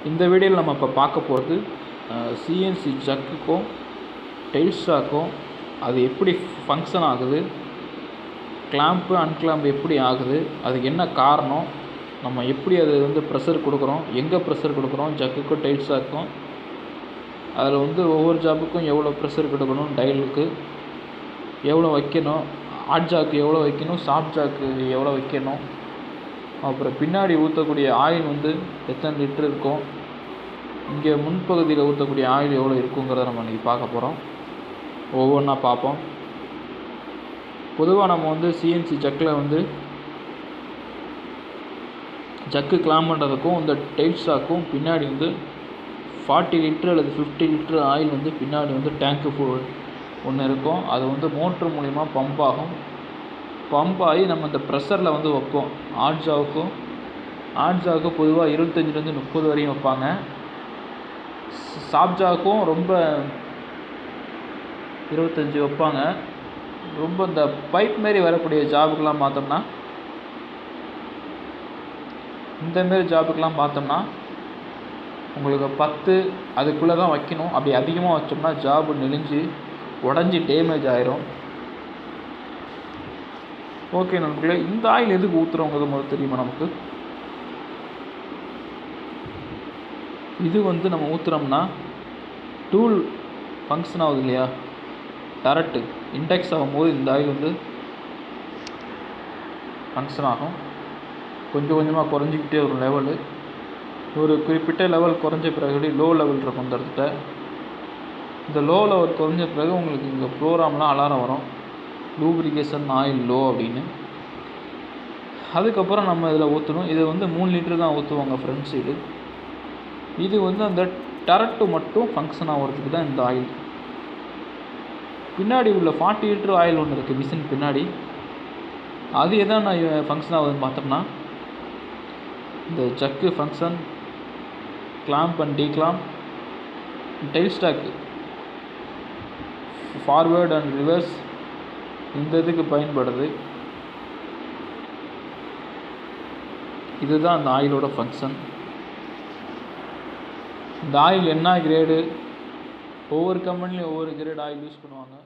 இந்த வீடியோவில் நம்ம இப்போ பார்க்க போகிறது சிஎன்சி ஜக்குக்கும் டெயில் ஸ்டாக்கும் அது எப்படி ஃபங்க்ஷன் ஆகுது, கிளாம்ப்பு அன்கிளாம்ப் எப்படி ஆகுது, அதுக்கு என்ன காரணம், நம்ம எப்படி அது வந்து ப்ரெஷர் கொடுக்குறோம், எங்கே ப்ரெஷர் கொடுக்குறோம், ஜக்குக்கும் டெயில் ஸ்டாக்கும், அதில் வந்து ஒவ்வொரு ஜாப்புக்கும் எவ்வளோ ப்ரெஷர் கொடுக்கணும், டயலுக்கு எவ்வளோ வைக்கணும், ஹாட் ஜாக்கு எவ்வளோ வைக்கணும், சாஃப்ட் ஜாக்கு எவ்வளோ வைக்கணும், அப்புறம் பின்னாடி ஊற்றக்கூடிய ஆயில் வந்து எத்தனை லிட்டர் இருக்கும், இங்கே முன்பகுதியில் ஊற்றக்கூடிய ஆயில் எவ்வளோ இருக்குங்கிறத நம்ம இன்றைக்கி பார்க்க போகிறோம். ஒவ்வொன்றா பார்ப்போம். பொதுவாக நம்ம வந்து சிஎன்சி ஜக்கில் வந்து ஜக்கு கிளாம் பண்ணுறதுக்கும் இந்த டெயில் ஸ்டாக்கும் பின்னாடி வந்து 40 லிட்டர் அல்லது 50 லிட்டர் ஆயில் வந்து பின்னாடி வந்து டேங்க்கு ஒன்று இருக்கும். அது வந்து மோட்ரு மூலிமா பம்ப் ஆகும். பம்ப் ஆகி நம்ம இந்த ப்ரெஷரில் வந்து வைப்போம். ஹாட் ஜாவுக்கும் பொதுவாக 25லேருந்து 30 வரையும் வைப்பாங்க. சாஃப்ட் ஜாவுக்கும் ரொம்ப 25 வைப்பாங்க. ரொம்ப இந்த பைப் மாரி வரக்கூடிய ஜாபுக்கெலாம் பார்த்தோம்னா, இந்தமாரி ஜாபுக்கெலாம் பார்த்தோம்னா உங்களுக்கு 10 அதுக்குள்ளே தான் வைக்கணும். அப்படி அதிகமாக வச்சோம்னா ஜாபு நெளிஞ்சு உடஞ்சி டேமேஜ் ஆயிரும். ஓகே நண்பர்களே, இந்த ஆயில் எதுக்கு ஊற்றுறவங்க முதல்ல தெரியுமா நமக்கு? இது வந்து நம்ம ஊற்றுறோம்னா டூல் ஃபங்க்ஷன் ஆகுது இல்லையா, டரட்டு இன்டெக்ஸ் ஆகும்போது இந்த ஆயில் வந்து ஃபங்க்ஷன் ஆகும். கொஞ்சம் கொஞ்சமாக குறைஞ்சிக்கிட்டே ஒரு லெவலு, ஒரு குறிப்பிட்ட லெவல் குறைஞ்ச பிறகு லோ லெவல் இருக்கும். இந்த இடத்துல இந்த லோ லெவல் குறைஞ்ச பிறகு உங்களுக்கு இங்கே ப்ரோக்ராம்லாம் அலாரம் வரும், லூப்ரிகேஷன் ஆயில் லோ அப்படின்னு. அதுக்கப்புறம் நம்ம இதில் ஊற்றணும். இது வந்து 3 லிட்டர் தான் ஊற்றுவாங்க ஃப்ரண்ட் சைடு. இது வந்து அந்த டரட்டு மட்டும் ஃபங்க்ஷன் ஆகிறதுக்கு தான் இந்த ஆயில். பின்னாடி உள்ள 40 லிட்டர் ஆயில் ஒன்று இருக்குது மிஷின் பின்னாடி. அது எதான் ஃபங்க்ஷன் ஆகுதுன்னு பார்த்தோம்னா, இந்த jack function, clamp and declamp, tailstock forward and reverse, இந்த இதுக்கு பயன்படுது. இதுதான் அந்த ஆயிலோட ஃபங்க்ஷன். இந்த ஆயில் என்ன கிரேடு, ஒவ்வொரு கம்பெனிலையும் ஒவ்வொரு கிரேட் ஆயில் யூஸ் பண்ணுவாங்க.